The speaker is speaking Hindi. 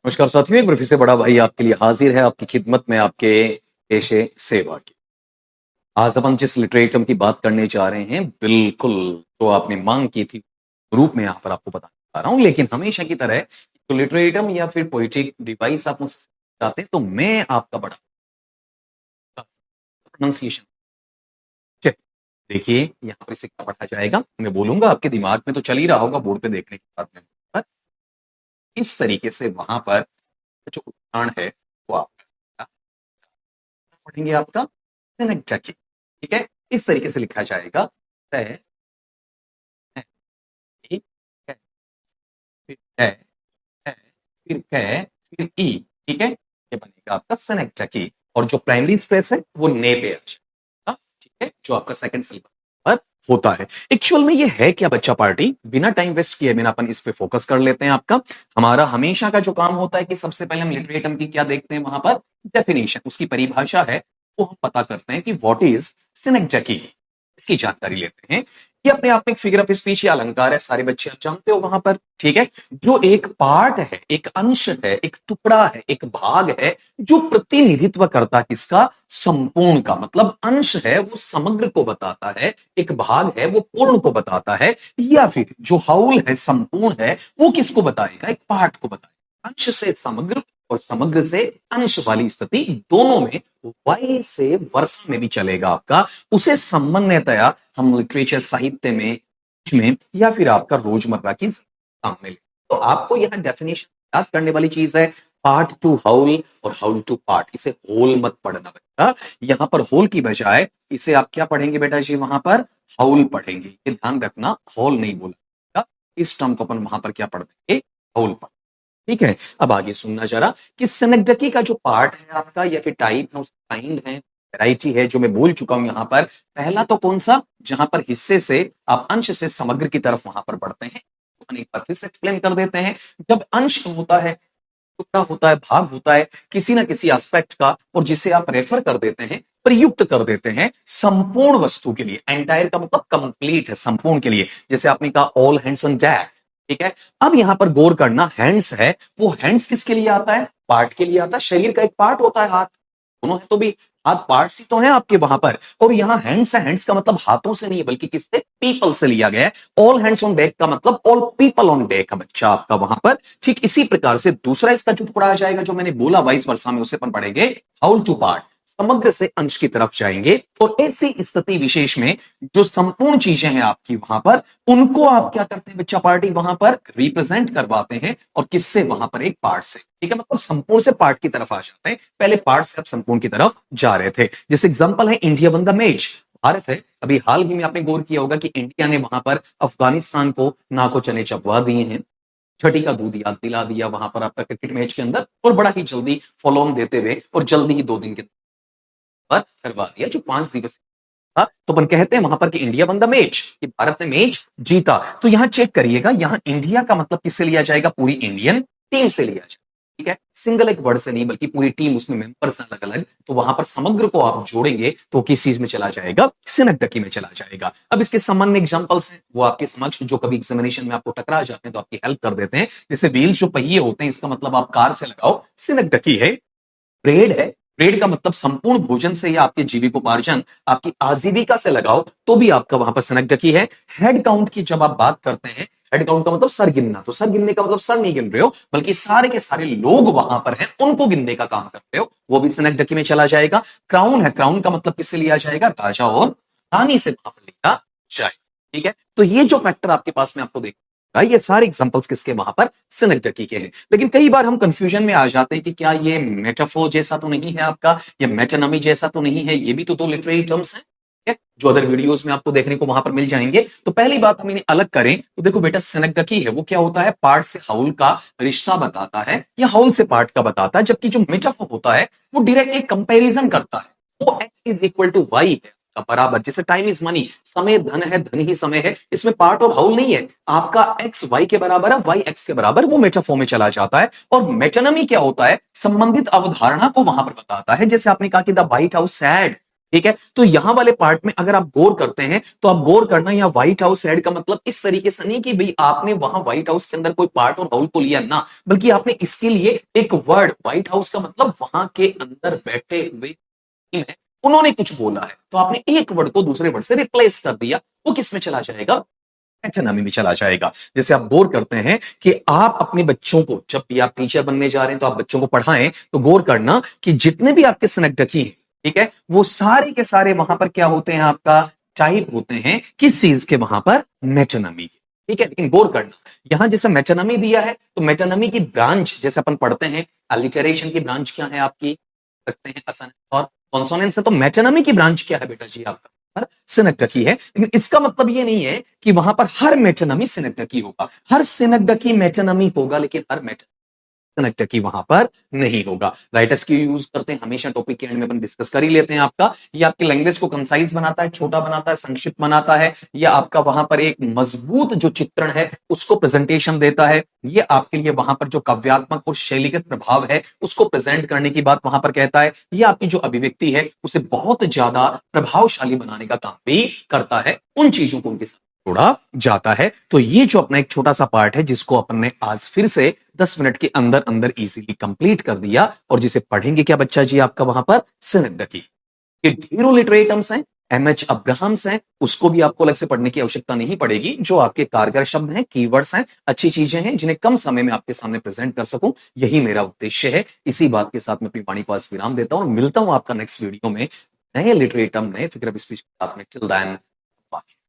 नमस्कार साथियों, एक बार फिर से बड़ा भाई आपके लिए हाजिर है आपकी खिदमत में आपके पेशे सेवा की। आज अब हम जिस लिटरेचर की बात करने जा रहे हैं बिल्कुल तो आपने मांग की थी रूप में यहाँ पर आपको बताना चाह रहा हूँ, लेकिन हमेशा की तरह तो लिटरेचर या फिर पोइटिक डिवाइस आप मुझसे चाहते हैं तो मैं आपका बड़ा प्रोनाउंसिएशन देखिए यहाँ पर सिक्का पढ़ा जाएगा, मैं बोलूंगा आपके दिमाग में तो चल ही रहा होगा बोर्ड पे देखने के बाद में, पर इस तरीके से वहां पर जो उच्चारण है वो आप पढ़ेंगे आपका सेनेक्टकी। ठीक है, इस तरीके से लिखा जाएगा से, फिर है, फिर है, फिर ई। ठीक है, ये बनेगा आपका सेनेक्टकी और जो प्राइमरी स्ट्रेस है वो ने पे आ जाएगा। ठीक है, जो आपका सेकंड सिलेबस पर होता है। एक्चुअल में ये है क्या बच्चा पार्टी, बिना टाइम वेस्ट किए बिना अपन इस पे फोकस कर लेते हैं। आपका हमारा हमेशा का जो काम होता है कि सबसे पहले हम लिटरेचर की क्या देखते हैं, वहां पर डेफिनेशन, उसकी परिभाषा है वो हम पता करते हैं कि व्हाट इज सिनेक्टकी, इसकी जानकारी लेते हैं। ये अपने आप में एक फिगर ऑफ स्पीच या अलंकार है, सारे बच्चे आप जानते हो वहां पर। ठीक है, जो एक पार्ट है, एक अंश है, एक टुकड़ा है, एक भाग है जो प्रतिनिधित्व करता है किसका, संपूर्ण का। मतलब अंश है वो समग्र को बताता है, एक भाग है वो पूर्ण को बताता है, या फिर जो हाउल है संपूर्ण है वो किसको बताएगा, एक पार्ट को बताएगा। अंश से समग्र और समग्र से अंश वाली स्थिति दोनों में वाई से वर्ष में भी चलेगा आपका। उसे सामान्यतया हम लिटरेचर साहित्य में या फिर आपका रोजमर्रा की काम में। तो आपको यहां डेफिनेशन याद करने वाली चीज है पार्ट टू हाउल और हाउल टू पार्ट। इसे होल मत पढ़ना बेटा, यहां पर होल की बजाय इसे आप क्या पढ़ेंगे बेटा जी, वहां पर हाउल पढ़ेंगे। ये ध्यान रखना, हॉल नहीं बोला, इस टर्म को अपन वहां पर क्या पढ़ते हैं, हाउल पढ़। ठीक है, अब आगे सुनना जरा कि सिनेक्टकी का जो पार्ट है आपका या फिर टाइप है, उसका काइंड है, वैरायटी है, जो मैं बोल चुका हूं यहां पर। पहला तो कौन सा, जहां पर हिस्से से आप अंश से समग्र की तरफ वहां पर बढ़ते हैं। तो एक बार फिर से एक्सप्लेन कर देते हैं। जब अंश होता है, टुकड़ा होता है, भाग होता है किसी ना किसी एस्पेक्ट का, और जिसे आप रेफर कर देते हैं, प्रयुक्त कर देते हैं संपूर्ण वस्तु के लिए। एंटायर का मतलब कंप्लीट है, संपूर्ण के लिए। जैसे आपने कहा ऑल हैंड्स ऑन डेक। ठीक है, अब यहां पर गौर करना, हैंड्स है, वो हैंड्स किसके लिए आता है, पार्ट के लिए आता है। शरीर का एक पार्ट होता है हाथ, दोनों है तो भी हाथ पार्ट्स ही तो हैं आपके वहां पर। और यहां हैंड्स है, हैंड्स का मतलब हाथों से नहीं है बल्कि किससे, पीपल से लिया गया है। ऑल हैंड्स ऑन डेक का मतलब ऑल पीपल ऑन डेक का बच्चा आपका वहां पर। ठीक इसी प्रकार से दूसरा इसका जो टुकड़ा आ जाएगा, जो मैंने बोला 22 वर्षा में, उसे अपन पढ़ेंगे हाउल टू पार्ट, समग्र से अंश की तरफ जाएंगे। और ऐसी स्थिति विशेष में जो संपूर्ण चीजें हैं आपकी वहां पर, उनको आप क्या करते हैं बच्चा पार्टी, वहां पर रिप्रेजेंट करवाते हैं। और किससे, वहां पर एक पार्ट से। ठीक है, मतलब संपूर्ण से पार्ट की तरफ आ जाते हैं, पहले पार्ट से अब संपूर्ण की तरफ जा रहे थे। जैसे एग्जांपल है India one the match, Bharat है। अभी हाल ही में आपने गौर किया होगा कि इंडिया ने वहां पर अफगानिस्तान को नाको चने चबवा दिए हैं, छठी का दूध याद दिला दिया वहां पर आपका क्रिकेट मैच के अंदर, और बड़ा ही जल्दी फॉलो ऑन देते हुए और जल्दी ही 2 दिन के पर करवा दिया, जो 5 दिवस था। तो अपन कहते हैं वहां पर कि इंडिया वन द मैच, कि भारत ने मैच जीता। तो यहां चेक करिएगा, यहां इंडिया का मतलब किससे लिया जाएगा, पूरी इंडियन टीम से लिया जाएगा। ठीक है, सिंगल एक वर्ड से नहीं बल्कि पूरी टीम, उसमें मेंबर्स अलग अलग। तो वहां पर समग्र को आप जोड़ेंगे तो किस चीज में चला जाएगा, सिनेक्टकी में चला जाएगा। अब इसके सामान्य एग्जांपल्स हैं वो आपके समक्ष, जो कभी एग्जामिनेशन में आपको टकरा जाते हैं तो आपकी हेल्प कर देते हैं। जैसे व्हील जो पहिए होते हैं, इसका मतलब आप कार से लगाओ, सिनेक्टकी है। ब्रेड है, ब्रेड का मतलब संपूर्ण भोजन से या आपके जीविकोपार्जन, आपकी आजीविका से लगाओ तो भी आपका वहां पर सिनेक्टकी है। हेड काउंट की जब आप बात करते हैं, हेड काउंट का मतलब सर गिनना, तो सर गिनने का मतलब सर नहीं गिन रहे हो बल्कि सारे के सारे लोग वहां पर हैं उनको गिनने का काम कर रहे हो, वो भी सिनेक्टकी में चला जाएगा। क्राउन है, क्राउन का मतलब किससे लिया जाएगा, राजा और रानी से वहां पर लिया जाएगा। ठीक है, तो ये जो फैक्टर आपके पास में आपको देख, ये सारे एग्जांपल्स किसके, वहां पर सिनेक्टकी के हैं। लेकिन कई बार हम कंफ्यूजन में आ जाते हैं कि क्या ये मेटाफोर जैसा तो नहीं है आपका, या मेटानमी जैसा तो नहीं है, ये भी तो 2 लिटरेरी टर्म्स हैं जो अदर वीडियोस में आपको देखने को वहां पर मिल जाएंगे। तो पहली बात हम इन्हें अलग करें तो देखो बेटा, सिनेक्टकी है वो क्या होता है, पार्ट से हाउल का रिश्ता बताता है या हाउल से पार्ट का बताता है। जबकि जो मेटाफोर होता है वो डायरेक्ट एक कंपेरिजन करता है, वो x is equal to y है का बराबर। जैसे टाइम इज मनी, समय धन है, धन ही समय है, इसमें पार्ट और हाउल नहीं है। आपका एक्स वाई के बराबर है, वाई एक्स के बराबर, वो मेटाफोर में चला जाता है। और मेटानमी क्या होता है, संबंधित अवधारणा को वहां पर बताता है। जैसे आपने कहा कि द व्हाइट हाउस सैड, ठीक है, तो यहां वाले पार्ट में अगर आप गौर करते हैं तो आप गौर करना, या व्हाइट हाउस रेड का मतलब इस तरीके से नहीं कि भाई आपने वहां व्हाइट हाउस के अंदर कोई पार्ट और राहुल को लिया ना, बल्कि आपने इसके लिए एक वर्ड, व्हाइट हाउस का मतलब वहां के अंदर बैठे हुए टीम है, उन्होंने कुछ बोला है, तो आपने एक वर्ड को दूसरे वर्ड से रिप्लेस कर दिया, वो किस में चला जाएगा, मेटोनिमी में चला जाएगा। जैसे आप गौर करते हैं कि आप अपने बच्चों को, जब भी आप टीचर बनने जा रहे हैं तो आप बच्चों को पढ़ाएं, तो गौर करना कि जितने भी आपके स्नेक्टकी हैं, ठीक है, वो सारे के सारे वहां पर क्या होते हैं, आपका टाइप होते हैं किस चीज के, वहां पर मेटोनिमी के। ठीक है, लेकिन गौर करना, यहां जैसे मेटोनिमी दिया है तो मेटोनिमी की ब्रांच जैसे अपन पढ़ते हैं, अलिटरेशन की ब्रांच क्या है आपकी, सकते हैं असन और कॉन्सोनेंट से, तो मेटोनिमी की ब्रांच क्या है बेटा जी आपका, पर सिनेक्टकी है। लेकिन इसका मतलब ये नहीं है कि वहां पर हर मेटोनिमी सिनेक्टकी होगा, हर सिनेक्टकी मेटोनिमी होगा, लेकिन हर सिनेक्टकी वहां पर नहीं होगा। राइटर्स की यूज करते हैं हमेशा, टॉपिक के एंड में अपन डिस्कस कर ही लेते हैं आपका, ये आपकी लैंग्वेज को कंसाइज बनाता है, छोटा बनाता है, संक्षिप्त बनाता है, ये आपका वहां पर एक मजबूत जो चित्रण है उसको प्रेजेंटेशन देता है, ये आपके लिए वहां पर जो काव्यात्मक और शैलीगत प्रभाव है उसको प्रेजेंट करने की बात वहां पर कहता है, ये आपकी जो अभिव्यक्ति है उसे बहुत ज्यादा प्रभावशाली बनाने का काम भी करता है, उन चीजों को उनके साथ जोड़ा जाता है। तो ये जो अपना एक छोटा सा पार्ट है जिसको अपन ने आज फिर से 10 मिनट के अंदर अंदर इजीली कंप्लीट कर दिया, और जिसे पढ़ेंगे क्या बच्चा जी आपका वहां पर, सिनेक्टकी। ये ढेरों लिटरेरी टर्म्स हैं, एमएच अब्राहम्स हैं, उसको भी आपको अलग से पढ़ने की आवश्यकता नहीं पड़ेगी, जो आपके कारगर शब्द हैं, कीवर्ड्स हैं, अच्छी चीजें हैं जिन्हें कम समय में आपके सामने प्रेजेंट कर सकूं, यही मेरा उद्देश्य है। इसी बात के साथ मैं अपनी वाणी को आज विराम देता हूं और मिलता हूं आपका नेक्स्ट वीडियो में नए लिटरेरी टर्म, नए फिगर ऑफ स्पीच के साथ में। Till then, bye.